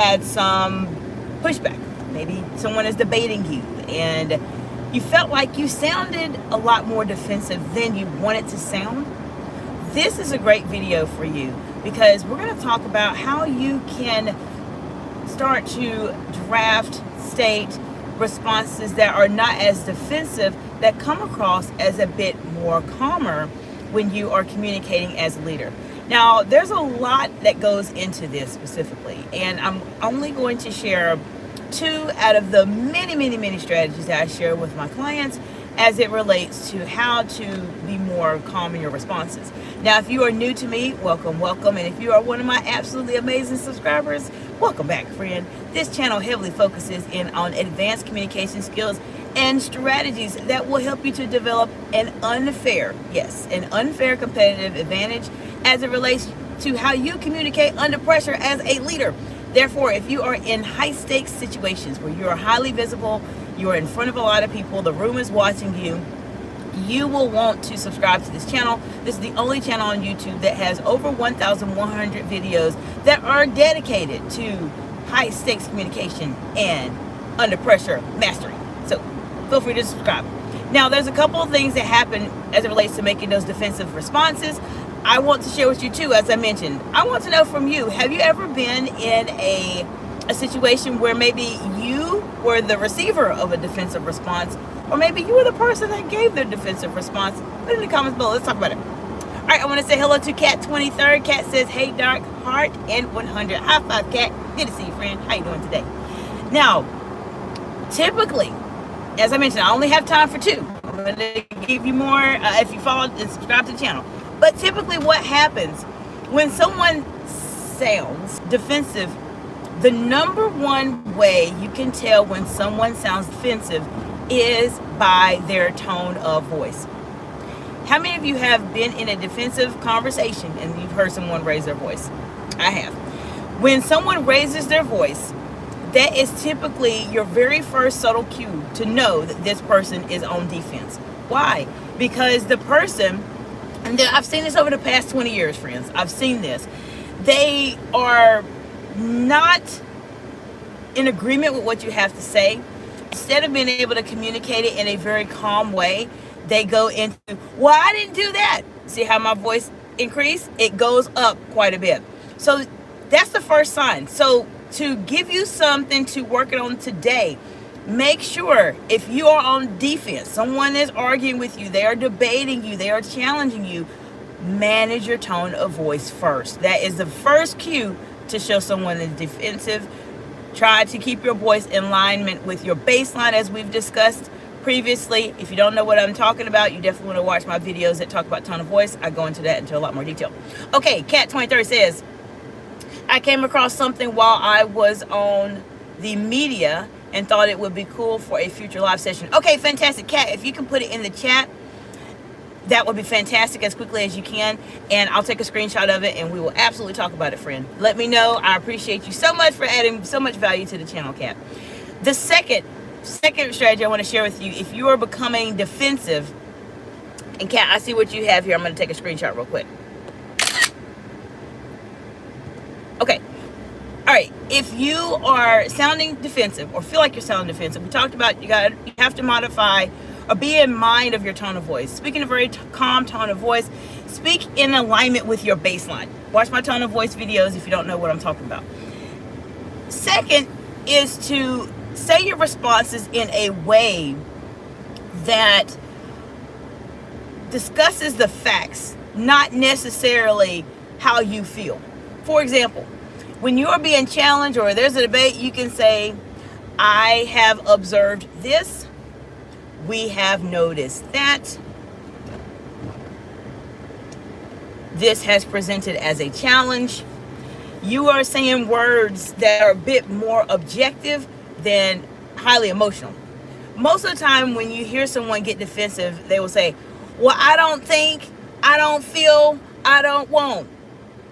had some pushback. Maybe someone is debating you and you felt like you sounded a lot more defensive than you wanted to sound. This is a great video for you because we're going to talk about how you can start to draft, state responses that are not as defensive, that come across as a bit more calmer when you are communicating as a leader. Now, there's a lot that goes into this specifically, and I'm only going to share 2 out of the many strategies that I share with my clients as it relates to how to be more calm in your responses. Now, if you are new to me, welcome. And if you are one of my absolutely amazing subscribers, welcome back, friend. This channel heavily focuses in on advanced communication skills and strategies that will help you to develop an unfair competitive advantage as it relates to how you communicate under pressure as a leader. Therefore, if you are in high stakes situations where you are highly visible, you are in front of a lot of people, the room is watching you, you will want to subscribe to this channel. This is the only channel on YouTube that has over 1,100 videos that are dedicated to high stakes communication and under pressure mastery. So feel free to subscribe. Now, there's a couple of things that happen as it relates to making those defensive responses. I want to share with you too, as I mentioned. I want to know from you, have you ever been in a situation where maybe you were the receiver of a defensive response, or maybe you were the person that gave the defensive response? Put it in the comments below. Let's talk about it. All right, I want to say hello to Cat 23rd. Cat says, hey, Dark Heart and 100. High five, Cat. Good to see you, friend. How you doing today? Now, typically, as I mentioned, I only have time for 2. I'm going to give you more if you follow and subscribe to the channel. But typically what happens when someone sounds defensive, the number one way you can tell when someone sounds defensive is by their tone of voice. How many of you have been in a defensive conversation and you've heard someone raise their voice? I have. When someone raises their voice, that is typically your very first subtle cue to know that this person is on defense. Why? Because the person, and I've seen this over the past 20 years, friends. I've seen this. They are not in agreement with what you have to say. Instead of being able to communicate it in a very calm way, they go into, well, I didn't do that. See how my voice increased? It goes up quite a bit. So that's the first sign. So to give you something to work on today, make sure if you are on defense, someone is arguing with you, they are debating you, they are challenging you, manage your tone of voice first. That is the first cue to show someone is defensive. Try to keep your voice in alignment with your baseline, as we've discussed previously. If you don't know what I'm talking about, you definitely want to watch my videos that talk about tone of voice. I go into that into a lot more detail. Okay, Cat 23 says, I came across something while I was on the media and thought it would be cool for a future live session. Okay, fantastic. Kat, if you can put it in the chat, that would be fantastic as quickly as you can, and I'll take a screenshot of it and we will absolutely talk about it, friend. Let me know. I appreciate you so much for adding so much value to the channel, Kat. The second strategy I want to share with you, if you are becoming defensive, and Kat, I see what you have here. I'm going to take a screenshot real quick. Okay. All right, if you are sounding defensive or feel like you're sounding defensive, we talked about you have to modify or be in mind of your tone of voice. Speak in a very calm tone of voice. Speak in alignment with your baseline. Watch my tone of voice videos if you don't know what I'm talking about. Second is to say your responses in a way that discusses the facts, not necessarily how you feel. For example, when you are being challenged or there's a debate, you can say, I have observed this. We have noticed that. This has presented as a challenge. You are saying words that are a bit more objective than highly emotional. Most of the time when you hear someone get defensive, they will say, well, I don't think, I don't feel, I don't want.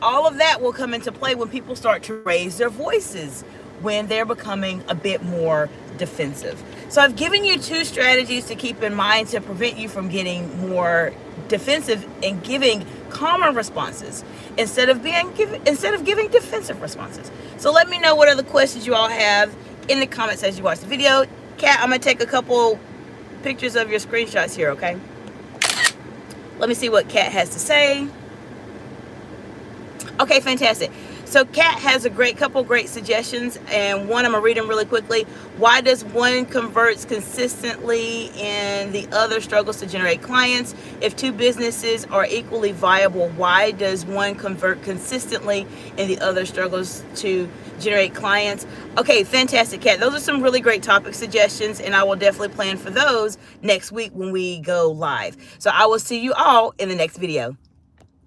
All of that will come into play when people start to raise their voices when they're becoming a bit more defensive. So I've given you 2 strategies to keep in mind to prevent you from getting more defensive and giving calmer responses instead of giving defensive responses. So let me know what other questions you all have in the comments as you watch the video. Kat, I'm gonna take a couple pictures of your screenshots here, okay? Let me see what Kat has to say. Okay, fantastic. So Kat has a couple great suggestions, and one I'm gonna read them really quickly. Why does one converts consistently and the other struggles to generate clients? If 2 businesses are equally viable, why does one convert consistently and the other struggles to generate clients? Okay, fantastic, Kat. Those are some really great topic suggestions, and I will definitely plan for those next week when we go live. So I will see you all in the next video.